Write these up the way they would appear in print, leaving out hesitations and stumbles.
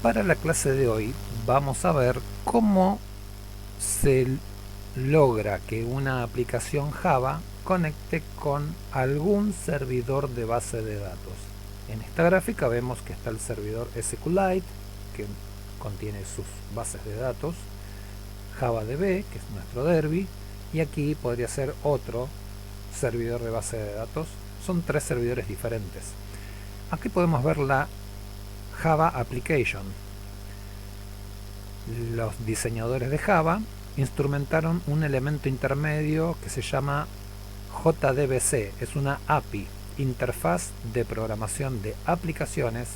Para la clase de hoy vamos a ver cómo se logra que una aplicación Java conecte con algún servidor de base de datos. En esta gráfica vemos que está el servidor SQLite, que contiene sus bases de datos, JavaDB, que es nuestro Derby, y aquí podría ser otro servidor de base de datos. Son tres servidores diferentes. Aquí podemos ver la Java Application. Los diseñadores de Java instrumentaron un elemento intermedio que se llama JDBC. Es una API, Interfaz de Programación de Aplicaciones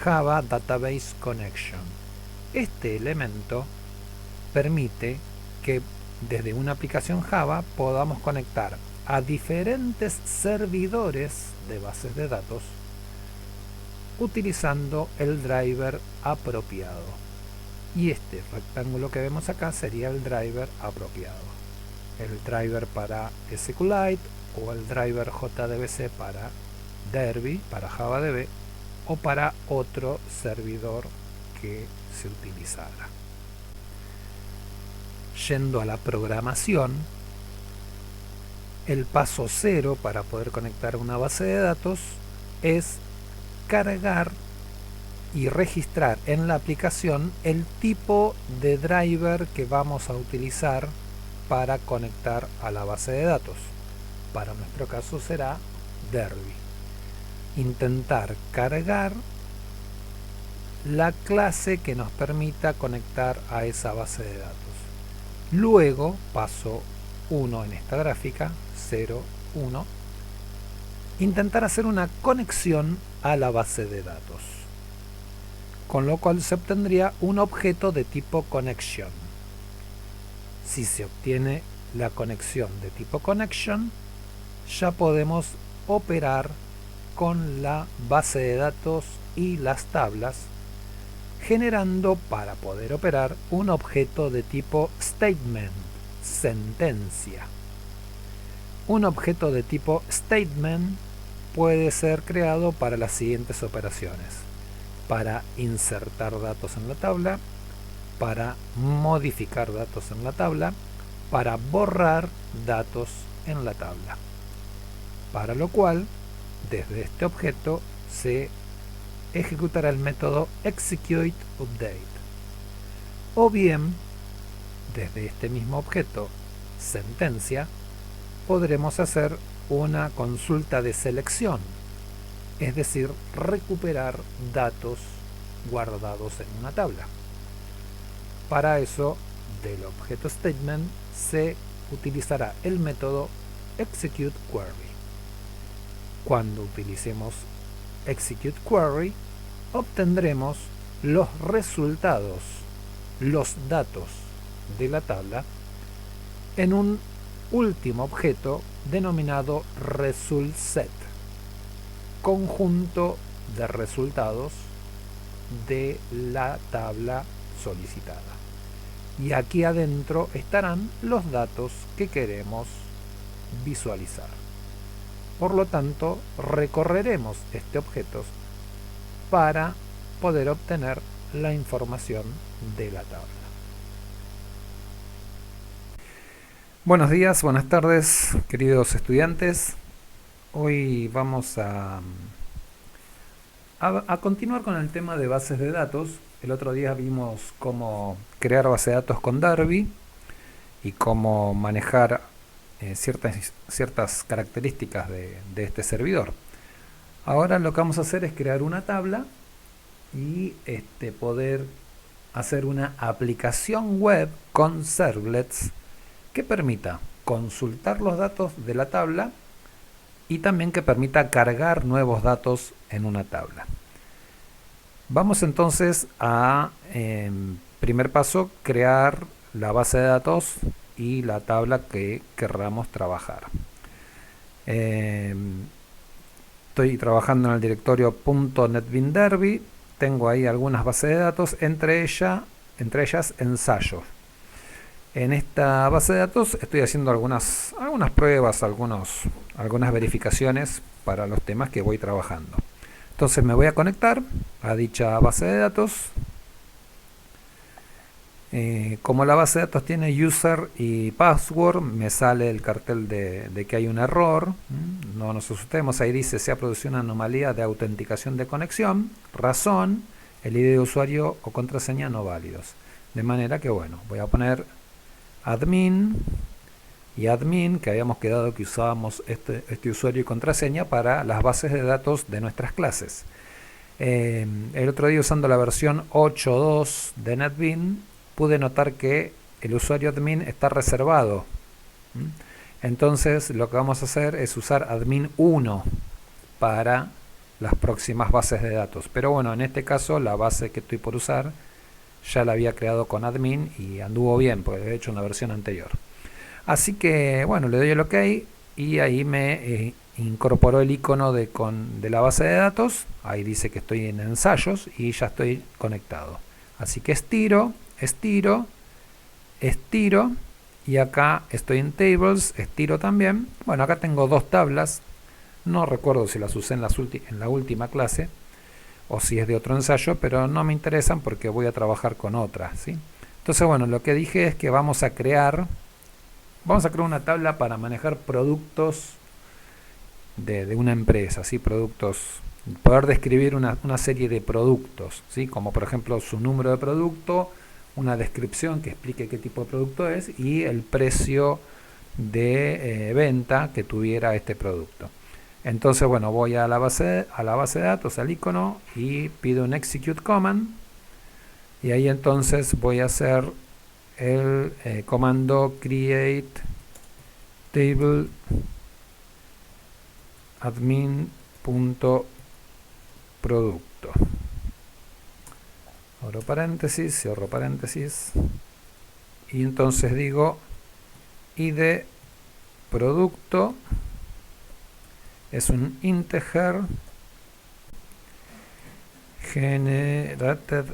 Java Database Connection. Este elemento permite que desde una aplicación Java podamos conectar a diferentes servidores de bases de datos utilizando el driver apropiado. Y este rectángulo que vemos acá sería el driver apropiado. El driver para SQLite o el driver JDBC para Derby, para JavaDB o para otro servidor que se utilizara. Yendo a la programación, el paso cero para poder conectar una base de datos es cargar y registrar en la aplicación el tipo de driver que vamos a utilizar para conectar a la base de datos. Para nuestro caso será Derby. Intentar cargar la clase que nos permita conectar a esa base de datos. Luego, paso 1 en esta gráfica, 0, 1, intentar hacer una conexión a la base de datos, con lo cual se obtendría un objeto de tipo connection. Si se obtiene la conexión de tipo connection, ya podemos operar con la base de datos y las tablas, generando para poder operar un objeto de tipo statement, sentencia. Un objeto de tipo statement puede ser creado para las siguientes operaciones: para insertar datos en la tabla, para modificar datos en la tabla, para borrar datos en la tabla. Para lo cual, desde este objeto se ejecutará el método executeUpdate. O bien, desde este mismo objeto, sentencia, podremos hacer una consulta de selección, es decir, recuperar datos guardados en una tabla. Para eso, del objeto statement se utilizará el método executeQuery. Cuando utilicemos executeQuery, obtendremos los resultados, los datos de la tabla, en un último objeto denominado resultSet, conjunto de resultados de la tabla solicitada. Y aquí adentro estarán los datos que queremos visualizar. Por lo tanto, recorreremos este objeto para poder obtener la información de la tabla. Buenos días, buenas tardes, queridos estudiantes. Hoy vamos a continuar con el tema de bases de datos. El otro día vimos cómo crear base de datos con Derby y cómo manejar ciertas características de este servidor. Ahora lo que vamos a hacer es crear una tabla y poder hacer una aplicación web con servlets que permita consultar los datos de la tabla y también que permita cargar nuevos datos en una tabla. Vamos entonces a, primer paso, crear la base de datos y la tabla que querramos trabajar. Estoy trabajando en el directorio .NETBeanSDerby. Tengo ahí algunas bases de datos, entre ellas ensayos. En esta base de datos estoy haciendo algunas pruebas, algunas verificaciones para los temas que voy trabajando. Entonces me voy a conectar a dicha base de datos Como la base de datos tiene user y password, me sale el cartel de que hay un error. No nos asustemos, ahí dice se ha producido una anomalía de autenticación de conexión, razón, el ID de usuario o contraseña no válidos. De manera que bueno, voy a poner admin y admin, que habíamos quedado que usábamos este usuario y contraseña para las bases de datos de nuestras clases. El otro día, usando la versión 8.2 de NetBeans, pude notar que el usuario admin está reservado. Entonces lo que vamos a hacer es usar admin 1 para las próximas bases de datos. Pero bueno, en este caso la base que estoy por usar ya la había creado con admin y anduvo bien, porque he hecho una versión anterior. Así que bueno, le doy el OK y ahí me incorporó el icono de la base de datos. Ahí dice que estoy en ensayos y ya estoy conectado. Así que estiro y acá estoy en tables, estiro también. Bueno, acá tengo dos tablas. No recuerdo si las usé en la última clase o si es de otro ensayo, pero no me interesan porque voy a trabajar con otras, ¿sí? Entonces bueno, lo que dije es que vamos a crear una tabla para manejar productos de una empresa, ¿sí? Productos, poder describir una serie de productos, ¿sí? Como por ejemplo su número de producto, una descripción que explique qué tipo de producto es y el precio de venta que tuviera este producto. Entonces bueno, voy a la base de datos, al icono, y pido un execute command, y ahí entonces voy a hacer el comando create table admin.producto. Abro paréntesis, cierro paréntesis, y entonces digo id producto es un integer generated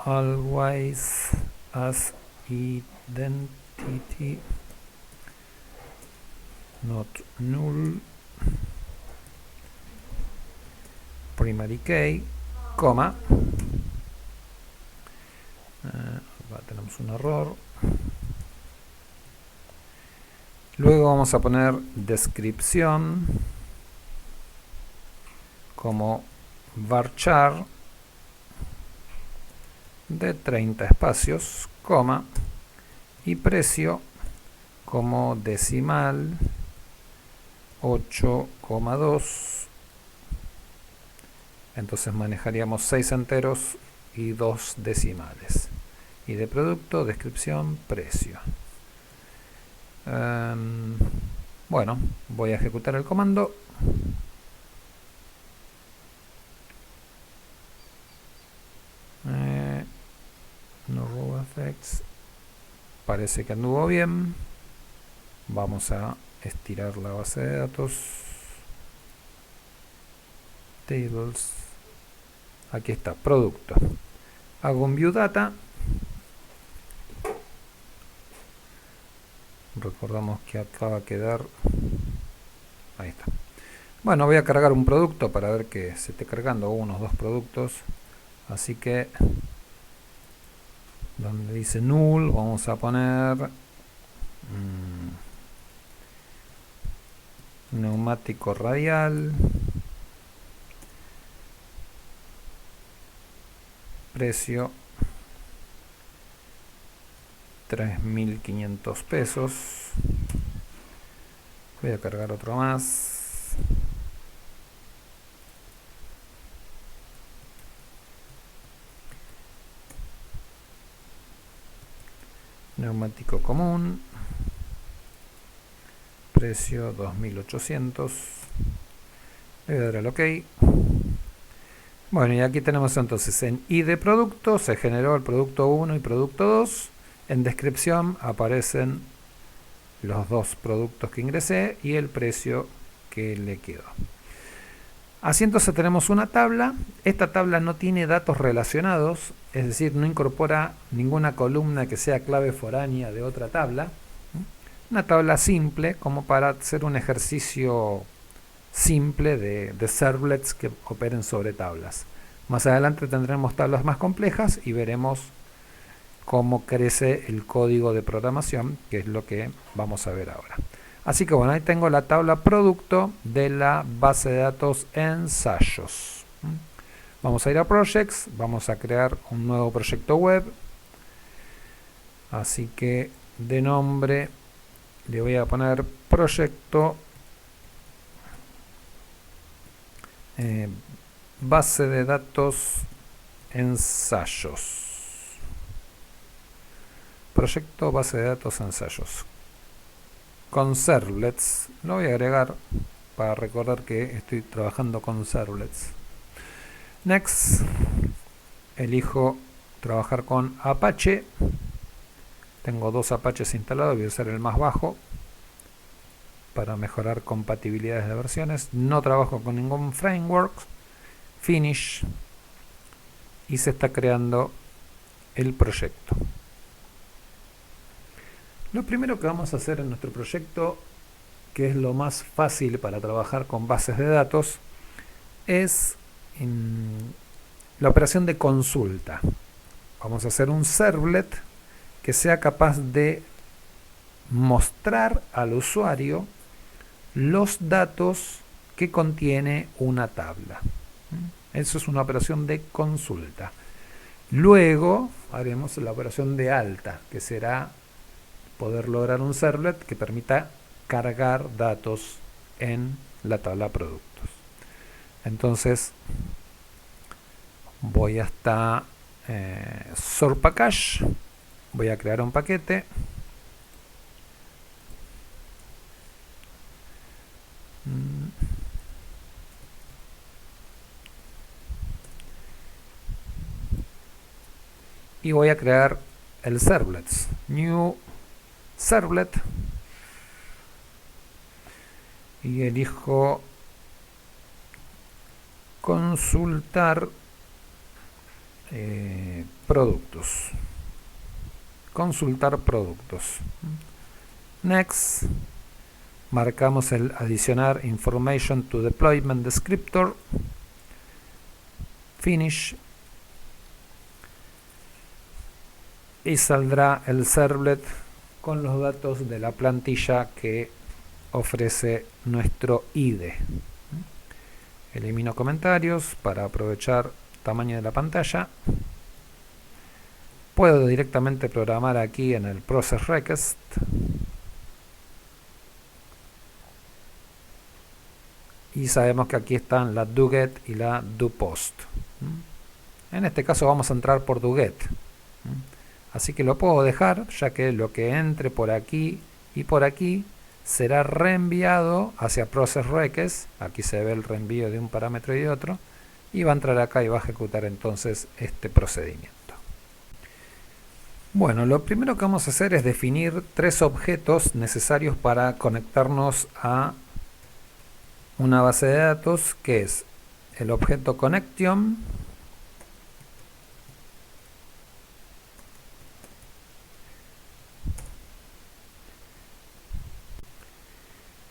always as identity not null primary key, coma, tenemos un error. Luego vamos a poner descripción como varchar de 30 espacios, coma, y precio como decimal 8,2. Entonces manejaríamos 6 enteros y 2 decimales. Y de producto, descripción, precio. Bueno, voy a ejecutar el comando. No row effects. Parece que anduvo bien. Vamos a estirar la base de datos. Tables. Aquí está, producto. Hago un view data. Recordamos que acá va a quedar. Ahí está. Bueno, voy a cargar un producto para ver que se esté cargando unos dos productos. Así que donde dice null vamos a poner neumático radial, precio 3.500 pesos. Voy a cargar otro más. Neumático común, precio 2.800. Le voy a dar al OK. Bueno, y aquí tenemos entonces en ID producto se generó el producto 1 y producto 2. En descripción aparecen los dos productos que ingresé y el precio que le quedó. Así entonces tenemos una tabla. Esta tabla no tiene datos relacionados, es decir, no incorpora ninguna columna que sea clave foránea de otra tabla. Una tabla simple, como para hacer un ejercicio simple de servlets que operen sobre tablas. Más adelante tendremos tablas más complejas y veremos cómo crece el código de programación, que es lo que vamos a ver ahora. Así que bueno, ahí tengo la tabla producto de la base de datos ensayos. Vamos a ir a Projects, vamos a crear un nuevo proyecto web. Así que de nombre le voy a poner proyecto base de datos ensayos. Proyecto base de datos ensayos. Con servlets. Lo voy a agregar para recordar que estoy trabajando con servlets. Next. Elijo trabajar con Apache. Tengo dos Apaches instalados, voy a usar el más bajo para mejorar compatibilidades de versiones. No trabajo con ningún framework. Finish. Y se está creando el proyecto. Lo primero que vamos a hacer en nuestro proyecto, que es lo más fácil para trabajar con bases de datos, es la operación de consulta. Vamos a hacer un servlet que sea capaz de mostrar al usuario los datos que contiene una tabla. Eso es una operación de consulta. Luego haremos la operación de alta, que será poder lograr un servlet que permita cargar datos en la tabla productos. Entonces voy hasta source package, voy a crear un paquete. Y voy a crear el servlets. New servlet. Y elijo consultar productos. Consultar productos. Next. Marcamos el adicionar information to deployment descriptor. Finish. Y saldrá el servlet con los datos de la plantilla que ofrece nuestro IDE. Elimino comentarios para aprovechar tamaño de la pantalla. Puedo directamente programar aquí en el process request. Y sabemos que aquí están la doGet y la doPost. En este caso vamos a entrar por doGet. Así que lo puedo dejar, ya que lo que entre por aquí y por aquí será reenviado hacia process request. Aquí se ve el reenvío de un parámetro y de otro. Y va a entrar acá y va a ejecutar entonces este procedimiento. Bueno, lo primero que vamos a hacer es definir tres objetos necesarios para conectarnos a una base de datos, que es el objeto connection,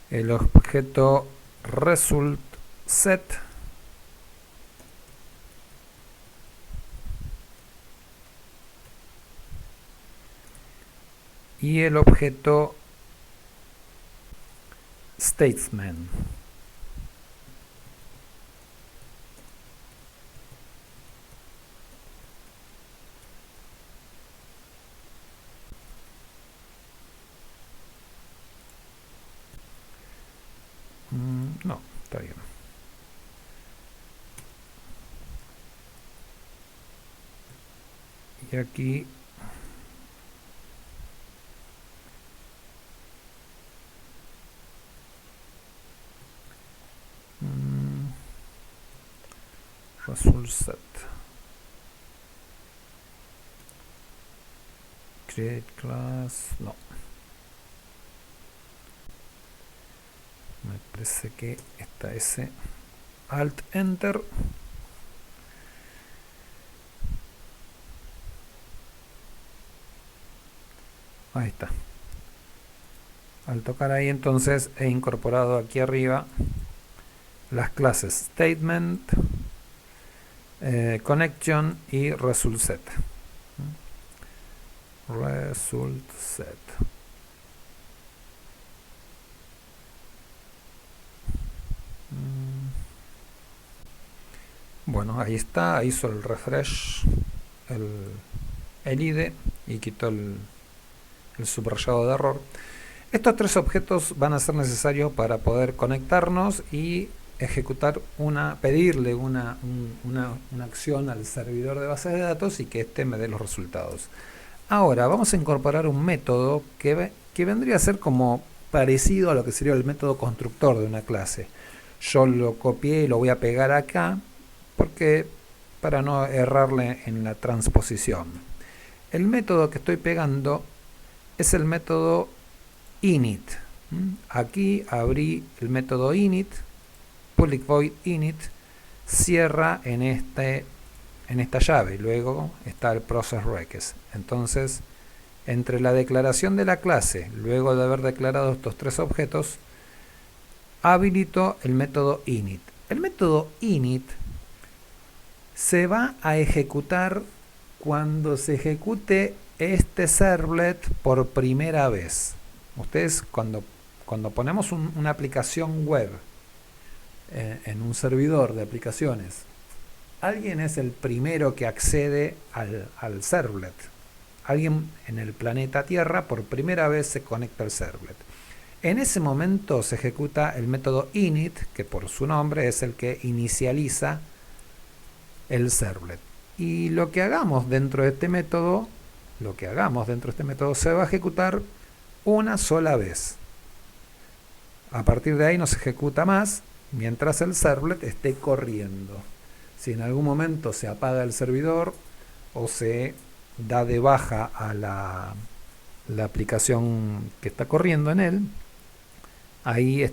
el objeto result set y el objeto statement. No, está bien. Y aquí result set, create class, no, me parece que está ese. Alt Enter. Ahí está. Al tocar ahí entonces he incorporado aquí arriba las clases statement, connection y result set. result set. Bueno, ahí está, hizo el refresh el IDE y quitó el subrayado de error. Estos tres objetos van a ser necesarios para poder conectarnos y ejecutar pedirle una acción al servidor de bases de datos y que éste me dé los resultados. Ahora vamos a incorporar un método que vendría a ser como parecido a lo que sería el método constructor de una clase. Yo lo copié y lo voy a pegar acá porque para no errarle en la transposición. El método que estoy pegando es el método init. Aquí abrí el método init, public void init, cierra en esta llave, luego está el process request. Entonces, entre la declaración de la clase, luego de haber declarado estos tres objetos, habilito el método init. El método init se va a ejecutar cuando se ejecute este servlet por primera vez. Ustedes cuando ponemos una aplicación web en un servidor de aplicaciones, alguien es el primero que accede al servlet. Alguien en el planeta Tierra por primera vez se conecta al servlet. En ese momento se ejecuta el método init, que por su nombre es el que inicializa el servlet. Y lo que hagamos dentro de este método, se va a ejecutar una sola vez. A partir de ahí no se ejecuta más mientras el servlet esté corriendo. Si en algún momento se apaga el servidor o se da de baja a la aplicación que está corriendo en él, ahí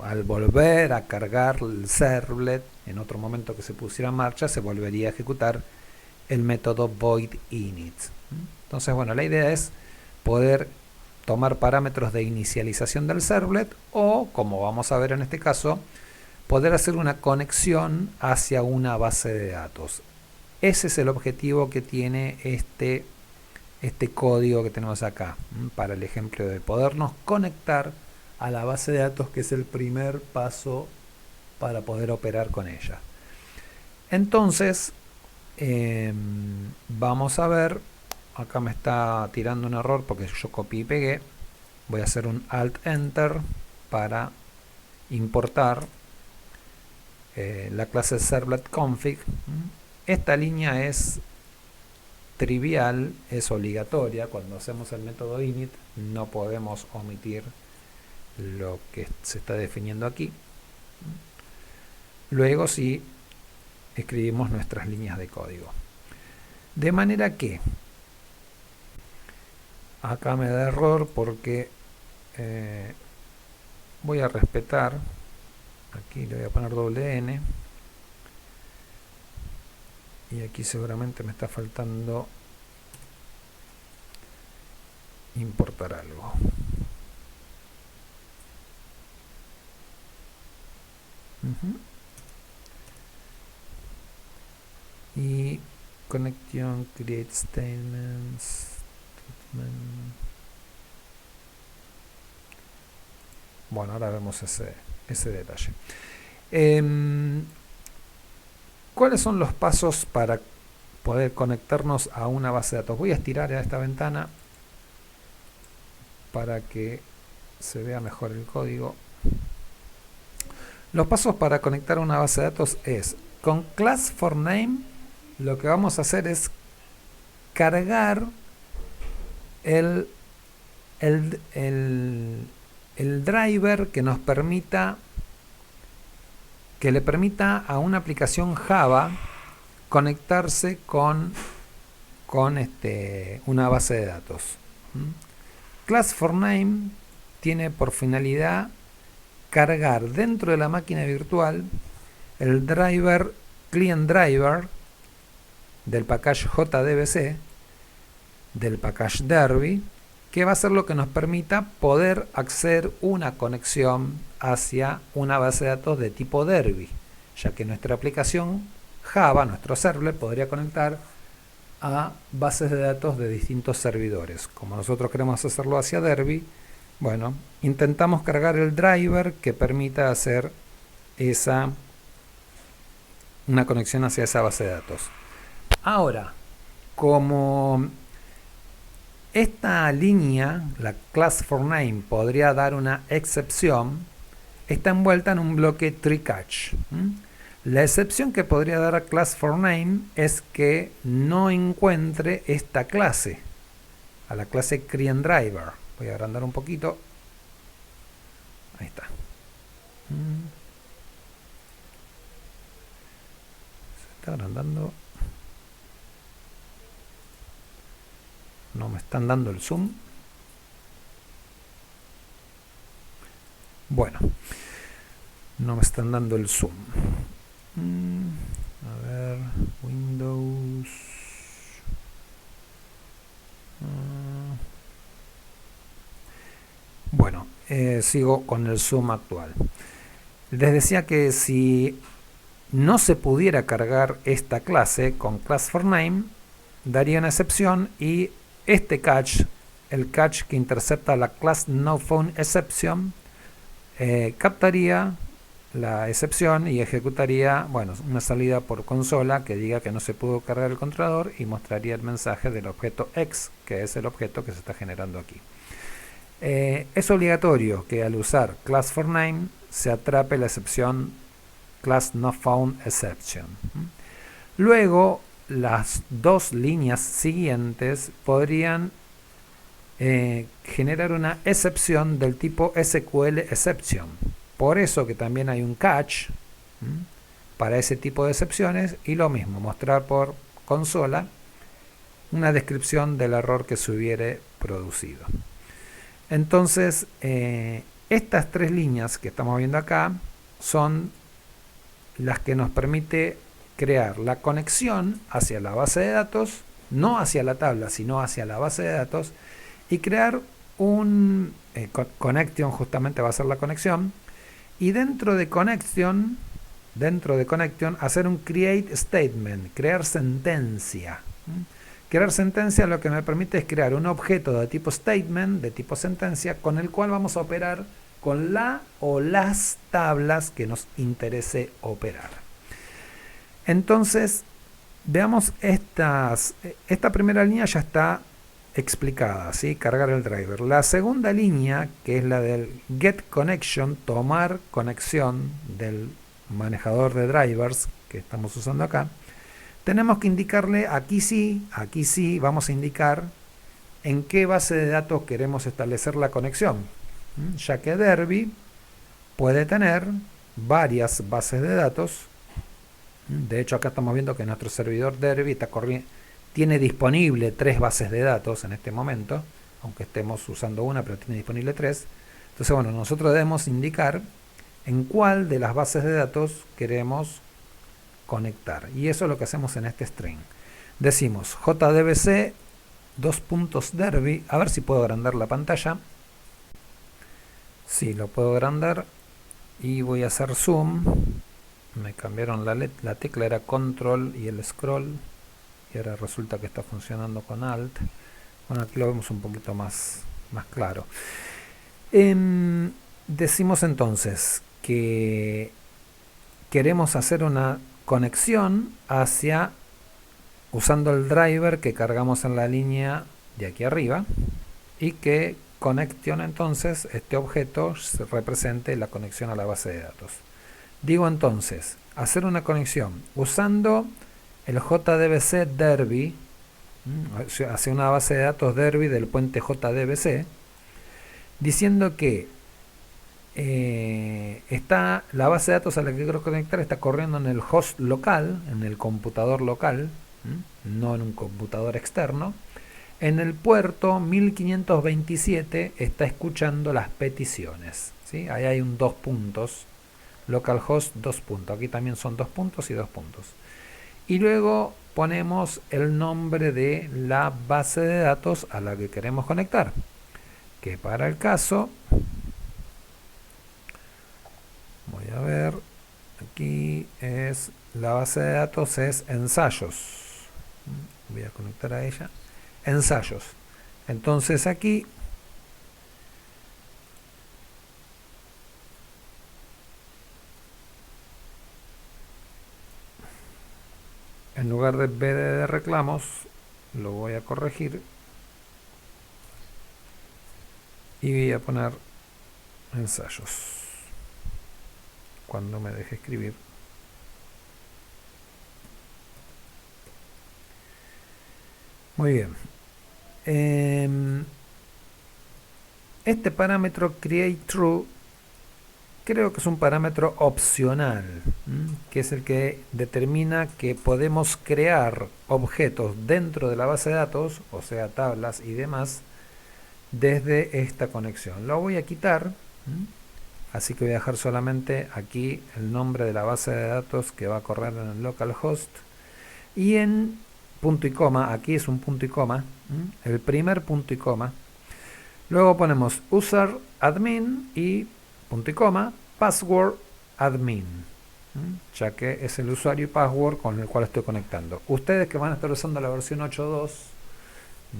al volver a cargar el servlet, en otro momento que se pusiera en marcha, se volvería a ejecutar el método void init. Entonces, bueno, la idea es poder tomar parámetros de inicialización del servlet o, como vamos a ver en este caso, poder hacer una conexión hacia una base de datos. Ese es el objetivo que tiene este código que tenemos acá, para el ejemplo de podernos conectar a la base de datos, que es el primer paso para poder operar con ella. Entonces, vamos a ver, acá me está tirando un error porque yo copié y pegué. Voy a hacer un Alt Enter para importar la clase servlet config. Esta línea es trivial, es obligatoria. Cuando hacemos el método init no podemos omitir lo que se está definiendo aquí. Luego sí escribimos nuestras líneas de código. De manera que acá me da error porque voy a respetar, aquí le voy a poner doble N, y aquí seguramente me está faltando importar algo. Y connection create statements. Bueno, ahora vemos ese detalle. ¿Cuáles son los pasos para poder conectarnos a una base de datos? Voy a estirar a esta ventana para que se vea mejor el código. Los pasos para conectar a una base de datos es, con class for name, lo que vamos a hacer es cargar el driver que nos permita, que le permita a una aplicación Java conectarse con una base de datos. Class for name tiene por finalidad cargar dentro de la máquina virtual el driver client driver del package JDBC, del package Derby, que va a ser lo que nos permita poder hacer una conexión hacia una base de datos de tipo Derby, ya que nuestra aplicación Java, nuestro servlet, podría conectar a bases de datos de distintos servidores. Como nosotros queremos hacerlo hacia Derby, bueno, intentamos cargar el driver que permita hacer una conexión hacia esa base de datos. Ahora, como esta línea, la class for name, podría dar una excepción, está envuelta en un bloque tree catch. La excepción que podría dar a class for name es que no encuentre esta clase, a la clase createDriver. Voy a agrandar un poquito. Ahí está. Se está agrandando. No me están dando el zoom. Bueno, no me están dando el zoom. A ver, Windows. Bueno, sigo con el zoom actual. Les decía que si no se pudiera cargar esta clase con class for name, daría una excepción y este catch, el catch que intercepta la class noPhoneException, captaría la excepción y ejecutaría, bueno, una salida por consola que diga que no se pudo cargar el controlador y mostraría el mensaje del objeto X, que es el objeto que se está generando aquí. Es obligatorio que al usar class for name se atrape la excepción class noPhoneException. Luego, las dos líneas siguientes podrían generar una excepción del tipo SQLException. Por eso que también hay un catch para ese tipo de excepciones y lo mismo, mostrar por consola una descripción del error que se hubiere producido. Entonces, estas tres líneas que estamos viendo acá son las que nos permite crear la conexión hacia la base de datos, no hacia la tabla, sino hacia la base de datos, y crear un connection, justamente va a ser la conexión, y dentro de connection hacer un create statement, crear sentencia. Crear sentencia lo que me permite es crear un objeto de tipo statement, de tipo sentencia, con el cual vamos a operar con la o las tablas que nos interese operar. Entonces, veamos esta primera línea ya está explicada, ¿sí? Cargar el driver. La segunda línea, que es la del get connection, tomar conexión del manejador de drivers que estamos usando acá, tenemos que indicarle, aquí sí, vamos a indicar en qué base de datos queremos establecer la conexión, ya que Derby puede tener varias bases de datos. De hecho, acá estamos viendo que nuestro servidor Derby tiene disponible 3 bases de datos en este momento, aunque estemos usando una, pero tiene disponible 3. Entonces, bueno, nosotros debemos indicar en cuál de las bases de datos queremos conectar. Y eso es lo que hacemos en este string. Decimos jdbc Derby. A ver si puedo agrandar la pantalla. Sí, lo puedo agrandar. Y voy a hacer zoom. Me cambiaron la tecla, era control y el scroll. Y ahora resulta que está funcionando con alt. Bueno, aquí lo vemos un poquito más claro. Decimos entonces que queremos hacer una conexión usando el driver que cargamos en la línea de aquí arriba y que connection, entonces este objeto se represente la conexión a la base de datos. Digo entonces, hacer una conexión usando el JDBC Derby hacia una base de datos Derby del puente JDBC, diciendo que la base de datos a la que quiero conectar está corriendo en el host local, en el computador local, no en un computador externo. En el puerto 1527 está escuchando las peticiones, ¿sí? Ahí hay un 2 puntos, localhost 2 puntos, aquí también son 2 puntos y 2 puntos. Y luego ponemos el nombre de la base de datos a la que queremos conectar, que para el caso, voy a ver, aquí es la base de datos es ensayos. voy a conectar a ella, ensayos. Entonces aquí en lugar de BD de reclamos lo voy a corregir y voy a poner ensayos cuando me deje escribir. Muy bien. Este parámetro createTrue creo que es un parámetro opcional, que es el que determina que podemos crear objetos dentro de la base de datos, o sea, tablas y demás, desde esta conexión. Lo voy a quitar, así que voy a dejar solamente aquí el nombre de la base de datos que va a correr en el localhost, y en punto y coma, aquí es un punto y coma, el primer punto y coma. Luego ponemos user admin y punto y coma password admin, ya que es el usuario y password con el cual estoy conectando. Ustedes que van a estar usando la versión 8.2,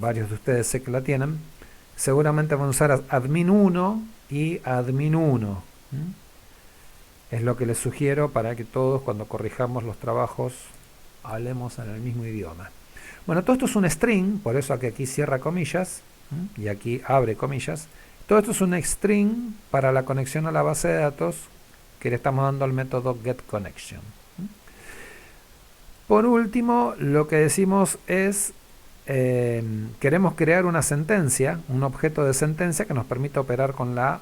varios de ustedes sé que la tienen, seguramente van a usar admin 1 y admin 1. Es lo que les sugiero para que todos, cuando corrijamos los trabajos, hablemos en el mismo idioma. Bueno, todo esto es un string, por eso aquí cierra comillas y aquí abre comillas. Todo esto es un string para la conexión a la base de datos que le estamos dando al método getConnection. Por último, lo que decimos es queremos crear una sentencia, un objeto de sentencia que nos permita operar con la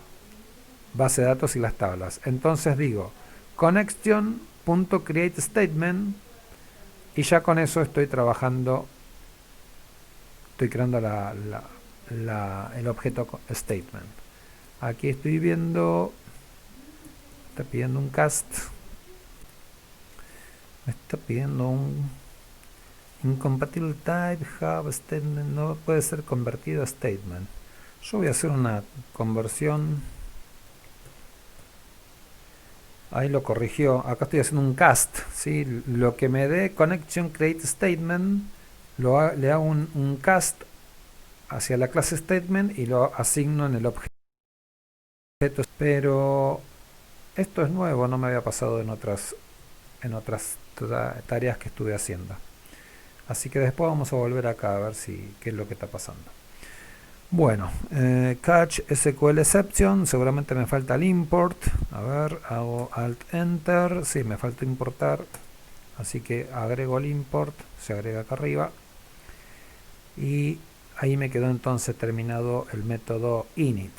base de datos y las tablas. Entonces digo connection.createStatement y ya con eso estoy trabajando, estoy creando el objeto statement. Aquí estoy viendo, está pidiendo un cast, me está pidiendo un incompatible type, have statement, no puede ser convertido a statement. Yo voy a hacer una conversión. Ahí lo corrigió. Acá estoy haciendo un cast, ¿sí? Lo que me dé connection create statement, le hago un cast hacia la clase statement y lo asigno en el objeto. Pero esto es nuevo, no me había pasado en otras tareas que estuve haciendo. Así que después vamos a volver acá a ver qué es lo que está pasando. Bueno, catch SQL exception, seguramente me falta el import. A ver, hago alt enter, sí, me falta importar, así que agrego el import, se agrega acá arriba y ahí me quedó entonces terminado el método init.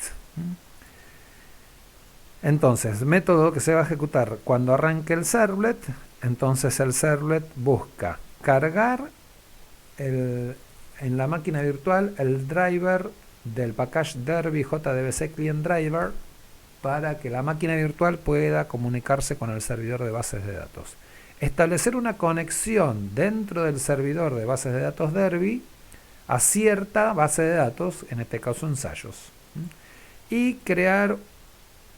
Entonces, método que se va a ejecutar cuando arranque el servlet. Entonces el servlet busca cargar en la máquina virtual el driver del package Derby JDBC Client Driver para que la máquina virtual pueda comunicarse con el servidor de bases de datos. Establecer una conexión dentro del servidor de bases de datos Derby a cierta base de datos, en este caso ensayos. Y crear,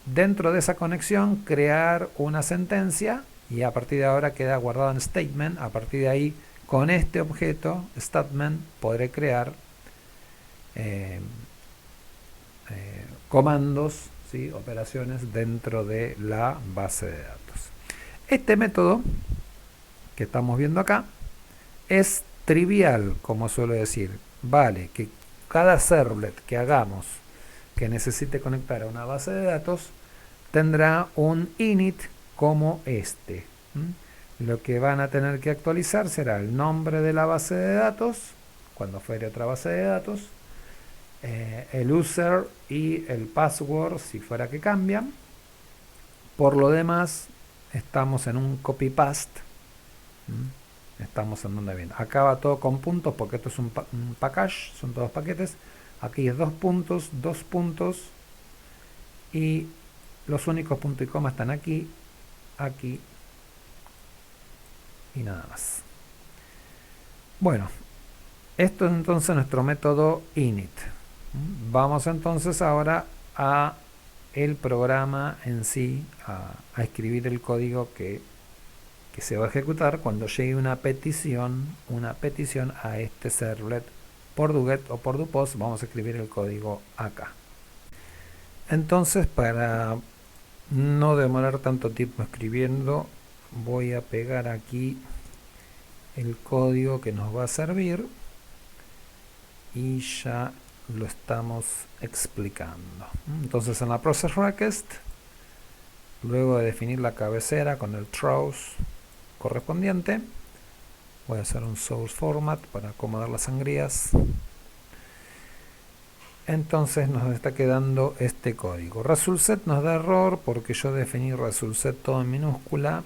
dentro de esa conexión, crear una sentencia y a partir de ahora queda guardado en statement. A partir de ahí, con este objeto, statement, podré crear comandos, ¿sí? Operaciones dentro de la base de datos. Este método que estamos viendo acá es trivial, como suelo decir. Vale que cada servlet que hagamos que necesite conectar a una base de datos tendrá un init como este. Lo que van a tener que actualizar será el nombre de la base de datos, cuando fuere otra base de datos, el user y el password, si fuera que cambian. Por lo demás, estamos en un copy-paste. Estamos en donde viene. Acá va todo con puntos porque esto es un package, son todos paquetes. Aquí es 2 puntos, y los únicos puntos y coma están aquí, aquí y nada más. Bueno, esto es entonces nuestro método init. Vamos entonces ahora a el programa en sí, a escribir el código que que se va a ejecutar cuando llegue una petición a este servlet por doGet o por doPost. Vamos a escribir el código acá. Entonces, para no demorar tanto tiempo escribiendo, voy a pegar aquí el código que nos va a servir y ya lo estamos explicando. Entonces, en la process request, luego de definir la cabecera con el throws correspondiente, voy a hacer un source format para acomodar las sangrías. Entonces nos está quedando este código. ResultSet nos da error porque yo definí ResultSet todo en minúscula,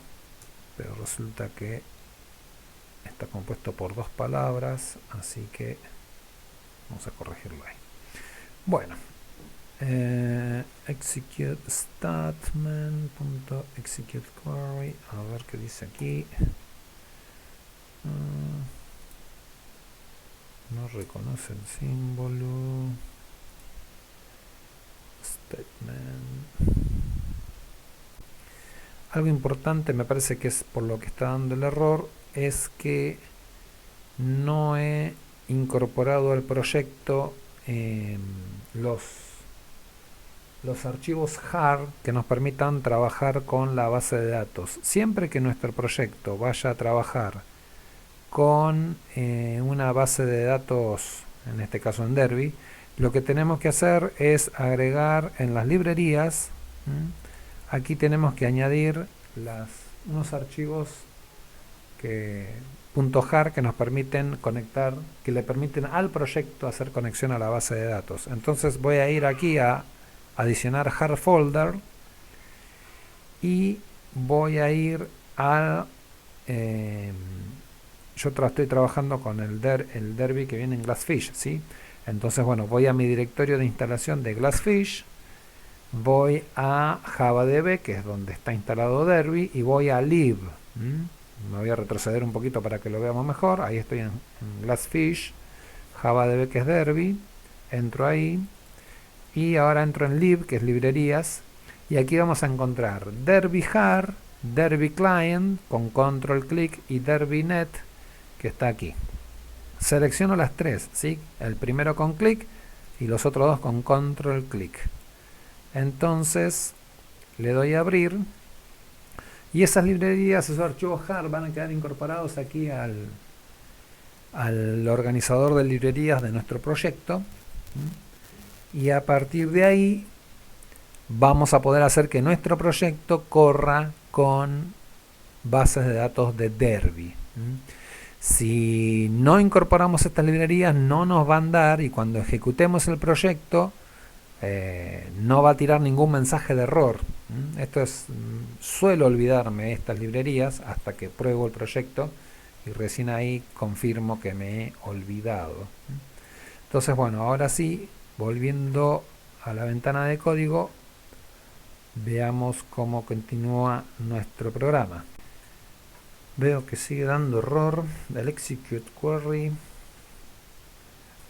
pero resulta que está compuesto por dos palabras, así que vamos a corregirlo ahí. Bueno, execute statement.execute query, a ver qué dice aquí. No reconoce el símbolo. Statement. Algo importante, me parece que es por lo que está dando el error, es que no he incorporado al proyecto los archivos jar que nos permitan trabajar con la base de datos. Siempre que nuestro proyecto vaya a trabajar con una base de datos, en este caso en Derby, lo que tenemos que hacer es agregar en las librerías, aquí tenemos que añadir unos archivos .jar que nos permiten conectar, que le permiten al proyecto hacer conexión a la base de datos. Entonces voy a ir aquí a adicionar jar folder y voy a ir a yo estoy trabajando con el Derby que viene en Glassfish, ¿sí? Entonces, bueno, voy a mi directorio de instalación de Glassfish, voy a JavaDB, que es donde está instalado Derby, y voy a lib. Me voy a retroceder un poquito para que lo veamos mejor. Ahí estoy en Glassfish, JavaDB, que es Derby, entro ahí, y ahora entro en lib, que es librerías, y aquí vamos a encontrar Derby jar, Derby client, con control click, y Derby net, que está aquí. Selecciono las tres, ¿sí? El primero con clic y los otros dos con control clic. Entonces le doy a abrir y esas librerías, esos archivos jar van a quedar incorporados aquí al organizador de librerías de nuestro proyecto, y a partir de ahí vamos a poder hacer que nuestro proyecto corra con bases de datos de Derby. Si no incorporamos estas librerías no nos van a dar, y cuando ejecutemos el proyecto no va a tirar ningún mensaje de error. Esto es, suelo olvidarme estas librerías hasta que pruebo el proyecto y recién ahí confirmo que me he olvidado. Entonces, bueno, ahora sí, volviendo a la ventana de código, veamos cómo continúa nuestro programa. Veo que sigue dando error del execute query,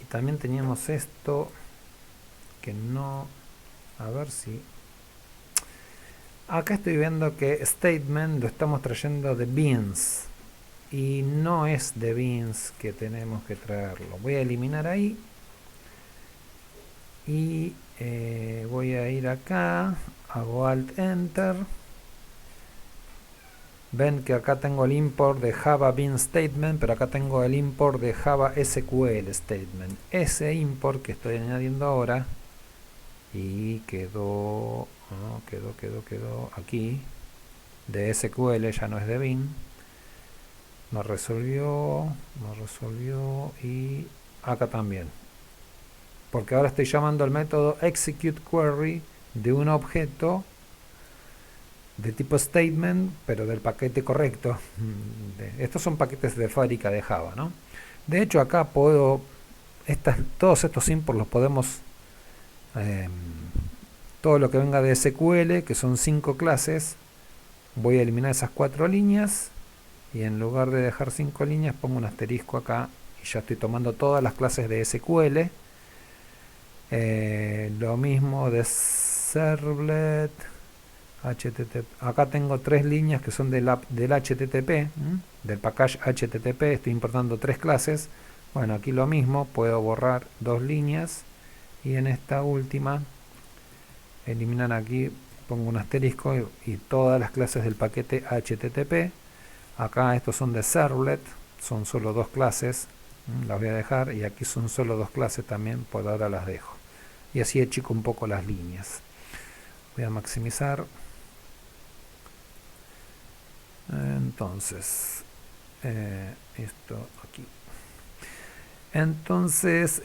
y también teníamos esto que no, a ver si acá estoy viendo que statement lo estamos trayendo de beans y no es de beans que tenemos que traerlo. Voy a eliminar ahí y voy a ir acá, hago alt enter. Ven que acá tengo el import de Java Bean Statement, pero acá tengo el import de Java SQL Statement. Ese import que estoy añadiendo ahora, y quedó aquí, de SQL, ya no es de Bean. No resolvió, y acá también. Porque ahora estoy llamando al método execute query de un objeto de tipo statement, pero del paquete correcto. Estos son paquetes de fábrica de Java, ¿no? De hecho, acá puedo, todos estos imports los podemos, todo lo que venga de SQL, que son 5 clases, voy a eliminar esas 4 líneas, y en lugar de dejar 5 líneas, pongo un asterisco acá, y ya estoy tomando todas las clases de SQL. Lo mismo de servlet. HTTP. Acá tengo tres líneas que son del HTTP, del package HTTP. Estoy importando tres clases. Bueno, aquí lo mismo, puedo borrar dos líneas y en esta última eliminar aquí, pongo un asterisco y todas las clases del paquete HTTP. Acá estos son de servlet, son solo dos clases, las voy a dejar, y aquí son solo dos clases también, por ahora las dejo. Y así achico un poco las líneas. Voy a maximizar. Entonces, esto aquí. Entonces,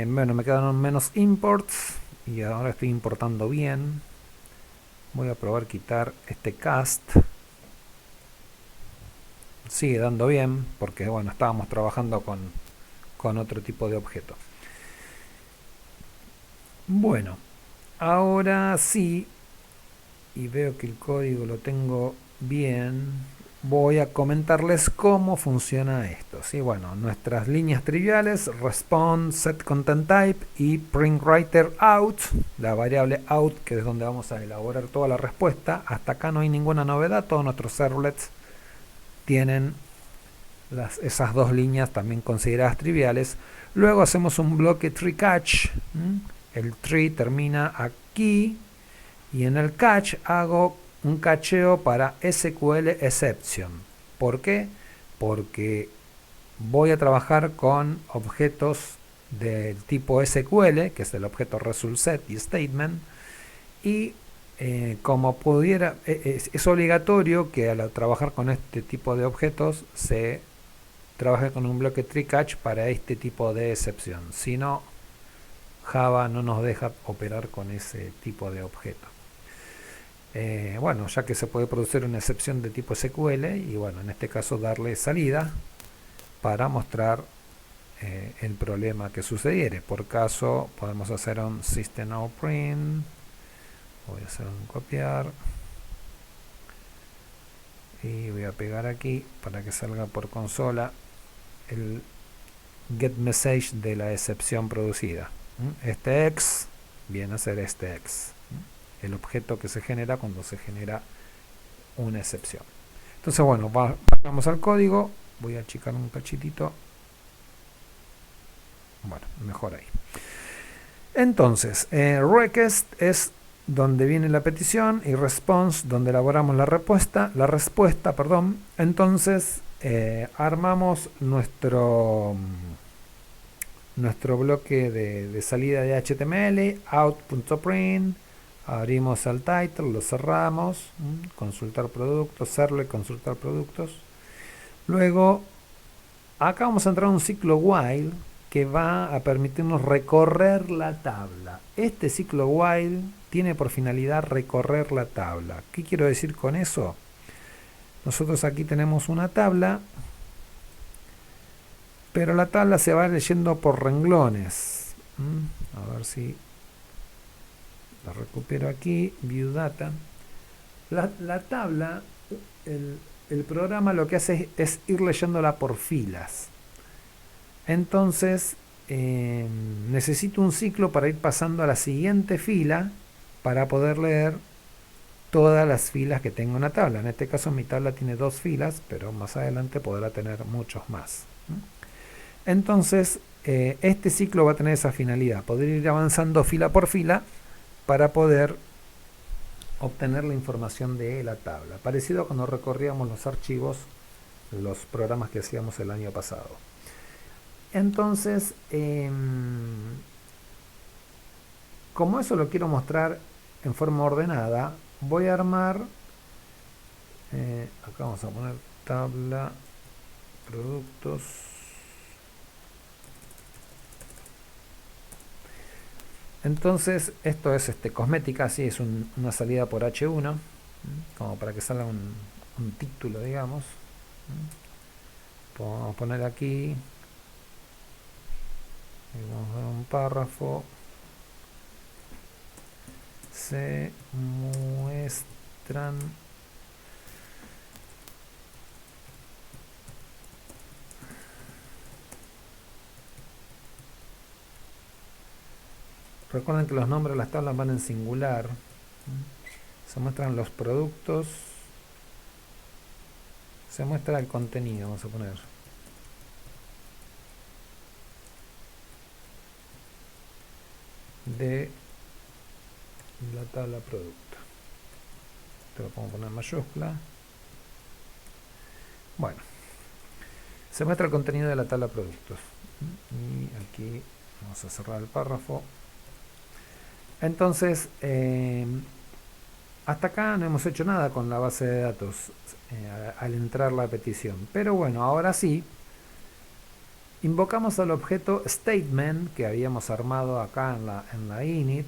bueno, me quedaron menos imports y ahora estoy importando bien. Voy a probar quitar este cast. Sigue dando bien porque, bueno, estábamos trabajando con otro tipo de objeto. Bueno, ahora sí, y veo que el código lo tengo bien, voy a comentarles cómo funciona esto. ¿Sí? Bueno, nuestras líneas triviales, response, set content type y print writer out, la variable out que es donde vamos a elaborar toda la respuesta. Hasta acá no hay ninguna novedad, todos nuestros servlets tienen esas dos líneas también consideradas triviales. Luego hacemos un bloque tree catch, el tree termina aquí y en el catch hago un cacheo para SQL exception. ¿Por qué? Porque voy a trabajar con objetos del tipo SQL, que es el objeto result set y statement, y como pudiera, es obligatorio que al trabajar con este tipo de objetos se trabaje con un bloque tree catch para este tipo de excepción. Si no, Java no nos deja operar con ese tipo de objeto. Bueno, ya que se puede producir una excepción de tipo SQL y bueno, en este caso darle salida para mostrar el problema que sucediere. Por caso podemos hacer un system.out.print. Voy a hacer un copiar y voy a pegar aquí para que salga por consola el get message de la excepción producida. Este X viene a ser este X, el objeto que se genera cuando se genera una excepción. Entonces, bueno, vamos al código. Voy a achicar un cachitito. Bueno, mejor ahí. Entonces, request es donde viene la petición y response donde elaboramos la respuesta. Entonces, armamos nuestro bloque de salida de HTML, out.print, abrimos el title, lo cerramos, consultar productos, serle consultar productos. Luego, acá vamos a entrar en un ciclo while que va a permitirnos recorrer la tabla. Este ciclo while tiene por finalidad recorrer la tabla. ¿Qué quiero decir con eso? Nosotros aquí tenemos una tabla, pero la tabla se va leyendo por renglones. A ver si la recupero aquí, View Data. La tabla, el programa lo que hace es ir leyéndola por filas. Entonces, necesito un ciclo para ir pasando a la siguiente fila para poder leer todas las filas que tengo en la tabla. En este caso mi tabla tiene dos filas, pero más adelante podrá tener muchos más. Entonces, este ciclo va a tener esa finalidad, poder ir avanzando fila por fila para poder obtener la información de la tabla. Parecido a cuando recorríamos los archivos, los programas que hacíamos el año pasado. Entonces, como eso lo quiero mostrar en forma ordenada, voy a armar, acá vamos a poner tabla, productos. Entonces, esto es cosmética, así es una salida por H1, como para que salga un título, digamos. Vamos a poner aquí, y vamos a dar un párrafo. Se muestran recuerden que los nombres de las tablas van en singular. Se muestran los productos. Se muestra el contenido, vamos a poner. De la tabla producto. Esto lo podemos poner en mayúscula. Bueno. Se muestra el contenido de la tabla productos. Y aquí vamos a cerrar el párrafo. Entonces, hasta acá no hemos hecho nada con la base de datos al entrar la petición. Pero bueno, ahora sí, invocamos al objeto statement que habíamos armado acá en la init,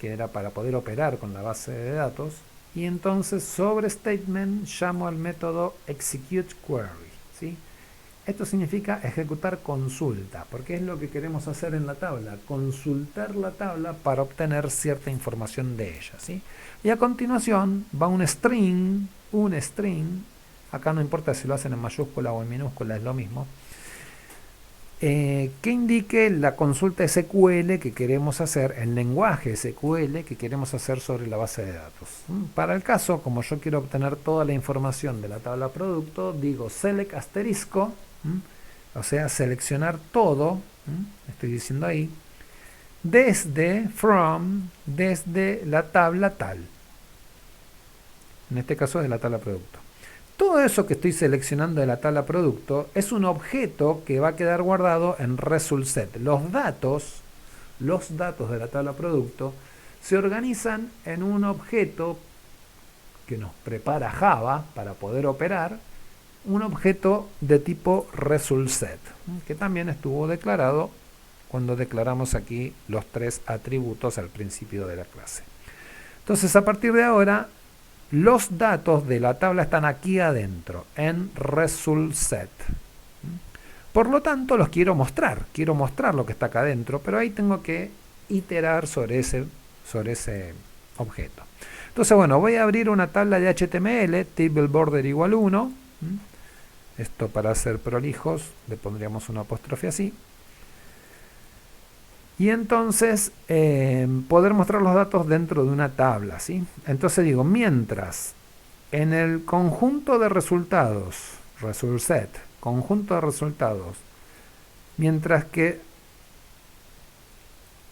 que era para poder operar con la base de datos. Y entonces sobre statement llamo al método executeQuery, ¿sí? Esto significa ejecutar consulta, porque es lo que queremos hacer en la tabla, consultar la tabla para obtener cierta información de ella, ¿sí? Y a continuación va un string, acá no importa si lo hacen en mayúscula o en minúscula, es lo mismo, que indique la consulta SQL que queremos hacer, el lenguaje SQL que queremos hacer sobre la base de datos. Para el caso, como yo quiero obtener toda la información de la tabla producto, digo select asterisco, o sea, seleccionar todo, estoy diciendo ahí, desde la tabla tal. En este caso es de la tabla producto. Todo eso que estoy seleccionando de la tabla producto es un objeto que va a quedar guardado en result set. Los datos de la tabla producto se organizan en un objeto que nos prepara Java para poder operar, un objeto de tipo result set, que también estuvo declarado cuando declaramos aquí los 3 atributos al principio de la clase. Entonces, a partir de ahora, los datos de la tabla están aquí adentro, en result set. Por lo tanto, los quiero mostrar lo que está acá adentro, pero ahí tengo que iterar sobre ese objeto. Entonces, bueno, voy a abrir una tabla de HTML, table border igual 1. Esto, para ser prolijos, le pondríamos una apóstrofe así. Y entonces poder mostrar los datos dentro de una tabla, ¿sí? Entonces digo, mientras en el conjunto de resultados, result set, conjunto de resultados, mientras que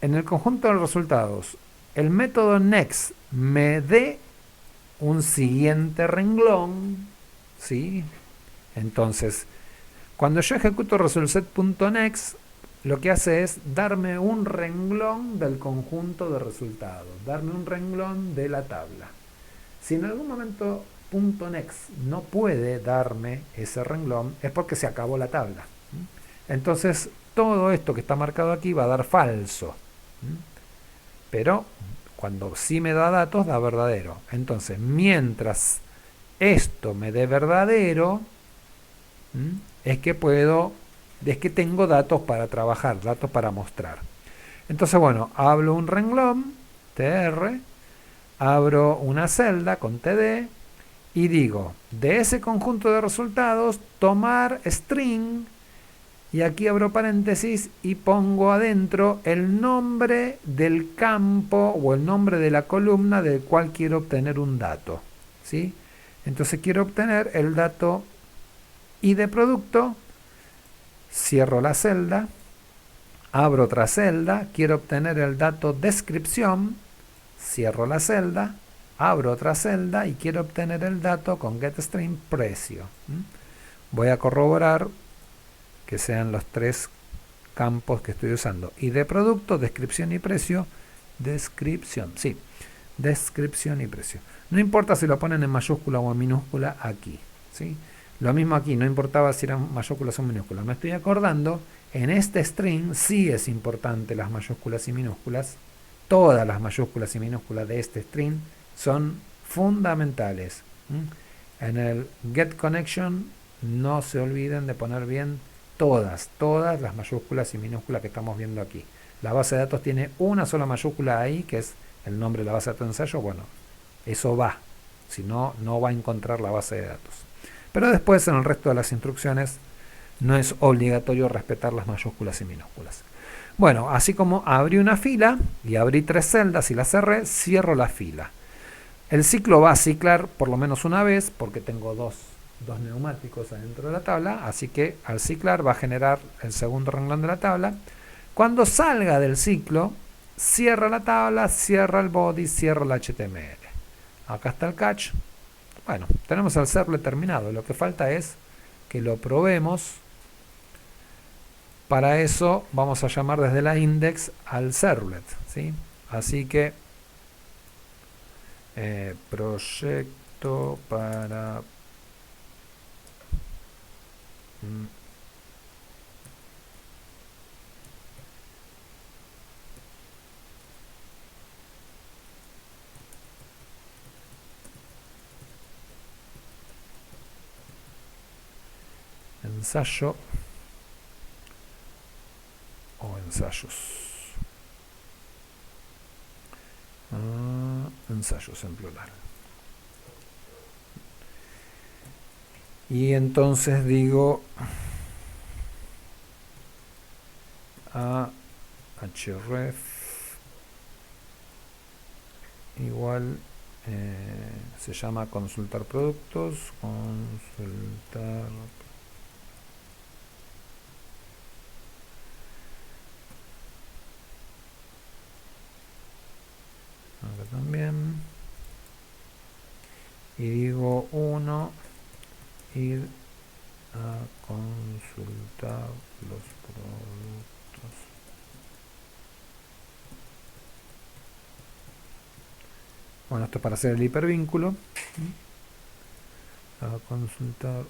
en el conjunto de resultados el método next me dé un siguiente renglón, ¿sí? Entonces, cuando yo ejecuto resultSet.next, lo que hace es darme un renglón del conjunto de resultados, darme un renglón de la tabla. Si en algún momento .next no puede darme ese renglón, es porque se acabó la tabla. Entonces, todo esto que está marcado aquí va a dar falso. Pero, cuando sí me da datos, da verdadero. Entonces, mientras esto me dé verdadero, es que tengo datos para trabajar, datos para mostrar. Entonces, bueno, hablo un renglón, tr, abro una celda con td y digo, de ese conjunto de resultados, tomar string, y aquí abro paréntesis y pongo adentro el nombre del campo o el nombre de la columna del cual quiero obtener un dato, ¿sí? Entonces quiero obtener el dato I de producto, cierro la celda, abro otra celda, quiero obtener el dato descripción, cierro la celda, abro otra celda y quiero obtener el dato con getString precio. Voy a corroborar que sean los 3 campos que estoy usando. Y de producto, descripción y precio, descripción, sí, descripción y precio. No importa si lo ponen en mayúscula o en minúscula aquí, ¿sí? Lo mismo aquí, no importaba si eran mayúsculas o minúsculas. Me estoy acordando, en este string sí es importante las mayúsculas y minúsculas. Todas las mayúsculas y minúsculas de este string son fundamentales. En el getConnection no se olviden de poner bien todas las mayúsculas y minúsculas que estamos viendo aquí. La base de datos tiene una sola mayúscula ahí, que es el nombre de la base de datos de ensayo. Bueno, eso va. Si no, no va a encontrar la base de datos. Pero después, en el resto de las instrucciones, no es obligatorio respetar las mayúsculas y minúsculas. Bueno, así como abrí una fila y abrí 3 celdas y las cerré, cierro la fila. El ciclo va a ciclar por lo menos una vez porque tengo dos neumáticos adentro de la tabla, así que al ciclar va a generar el segundo renglón de la tabla. Cuando salga del ciclo, cierra la tabla, cierra el body, cierra el HTML. Acá está el catch. Bueno, tenemos el servlet terminado. Lo que falta es que lo probemos. Para eso vamos a llamar desde la index al servlet, ¿sí? Así que proyecto para ensayo o ensayos. Ensayos en plural. Y entonces digo a href igual se llama consultar productos, consultar acá también, y digo 1 ir a consultar los productos. Bueno, esto es para hacer el hipervínculo. A consultar.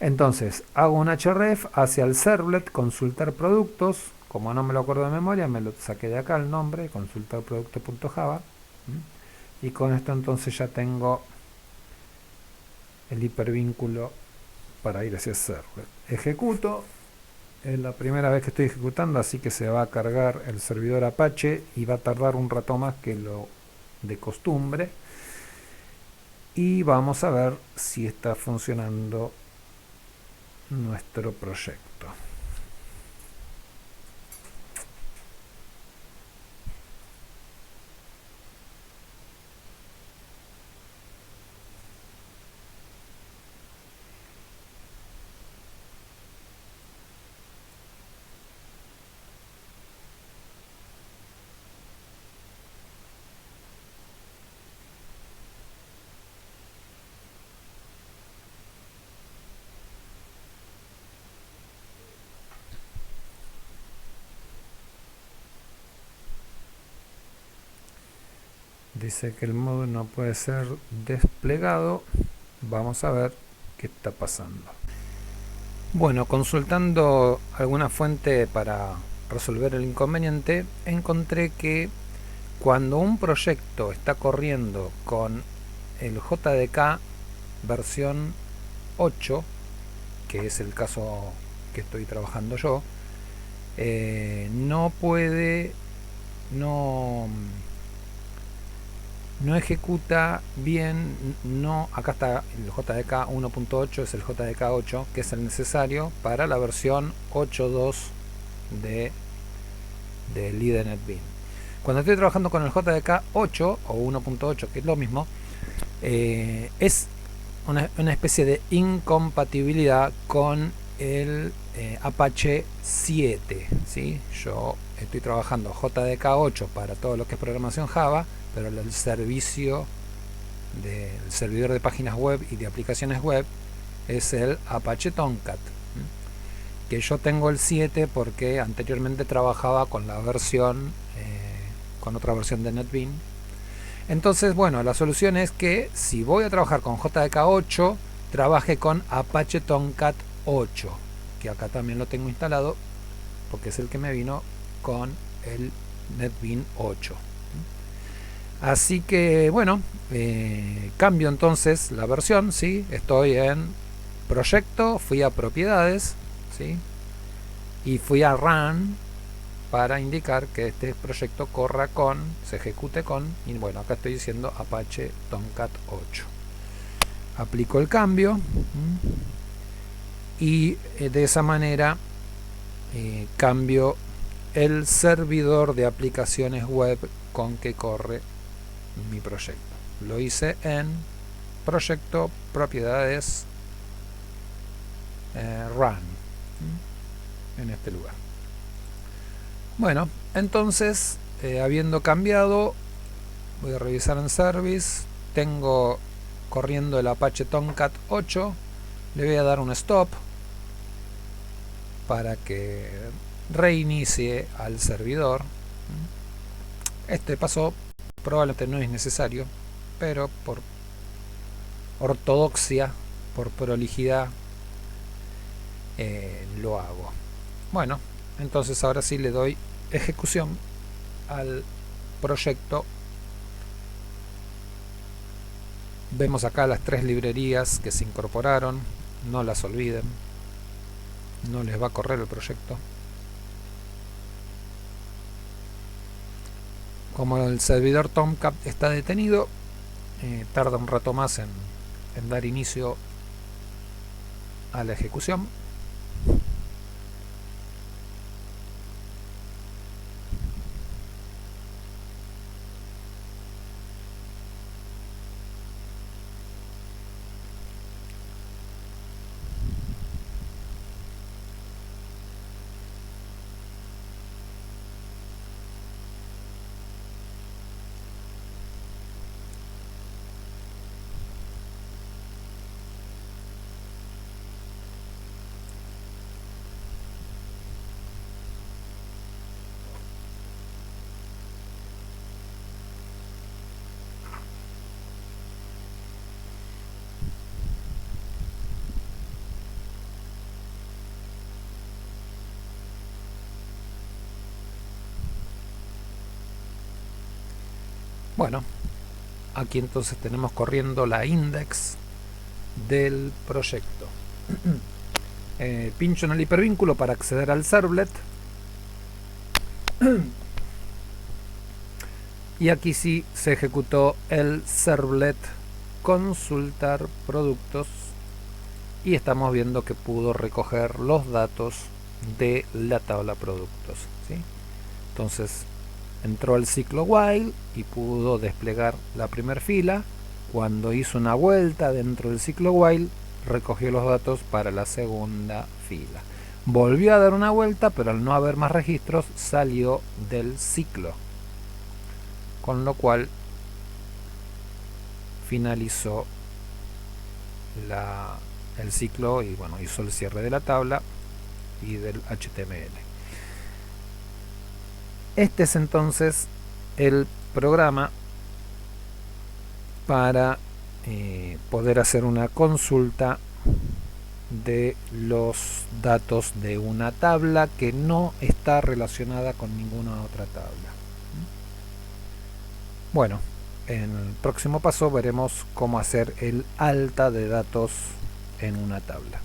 Entonces, hago un href hacia el servlet, consultar productos. Como no me lo acuerdo de memoria, me lo saqué de acá el nombre, consultar producto.java. Y con esto entonces ya tengo el hipervínculo para ir hacia el servlet. Ejecuto. Es la primera vez que estoy ejecutando, así que se va a cargar el servidor Apache y va a tardar un rato más que lo de costumbre. Y vamos a ver si está funcionando nuestro proyecto. Dice que el módulo no puede ser desplegado. Vamos a ver qué está pasando. Bueno, consultando alguna fuente para resolver el inconveniente, encontré que cuando un proyecto está corriendo con el JDK versión 8, que es el caso que estoy trabajando yo, no puede, no ejecuta bien, acá está el JDK 1.8, es el JDK 8, que es el necesario para la versión 8.2 de IDE NetBeans. Cuando estoy trabajando con el JDK 8 o 1.8, que es lo mismo, es una especie de incompatibilidad con el Apache 7, ¿sí? Yo estoy trabajando JDK 8 para todo lo que es programación Java, pero el servicio del servidor de páginas web y de aplicaciones web es el Apache Tomcat, que yo tengo el 7 porque anteriormente trabajaba con la versión con otra versión de NetBeans. Entonces, bueno, la solución es que si voy a trabajar con JDK 8, trabaje con Apache Tomcat 8, que acá también lo tengo instalado porque es el que me vino con el NetBeans 8. Así que bueno, cambio entonces la versión, ¿sí? Estoy en proyecto, fui a propiedades, ¿sí? Y fui a run para indicar que este proyecto corra con, se ejecute con, y bueno, acá estoy diciendo Apache Tomcat 8. Aplico el cambio y de esa manera cambio el servidor de aplicaciones web con que corre mi proyecto. lo hice en proyecto propiedades run, en este lugar. Bueno, entonces habiendo cambiado, voy a revisar en service, tengo corriendo el Apache Tomcat 8, le voy a dar un stop para que reinicie al servidor. Este paso probablemente no es necesario, pero por ortodoxia, por prolijidad, lo hago. Bueno, entonces ahora sí le doy ejecución al proyecto. Vemos acá las 3 librerías que se incorporaron, no las olviden, no les va a correr el proyecto. Como el servidor Tomcat está detenido, tarda un rato más en dar inicio a la ejecución. Bueno, aquí entonces tenemos corriendo la index del proyecto. Pincho en el hipervínculo para acceder al servlet. Y aquí sí se ejecutó el servlet consultar productos y estamos viendo que pudo recoger los datos de la tabla productos, ¿sí? Entonces entró al ciclo while y pudo desplegar la primera fila. Cuando hizo una vuelta dentro del ciclo while, recogió los datos para la segunda fila. Volvió a dar una vuelta, pero al no haber más registros salió del ciclo, con lo cual finalizó el ciclo y bueno, hizo el cierre de la tabla y del HTML. Este es entonces el programa para poder hacer una consulta de los datos de una tabla que no está relacionada con ninguna otra tabla. Bueno, en el próximo paso veremos cómo hacer el alta de datos en una tabla.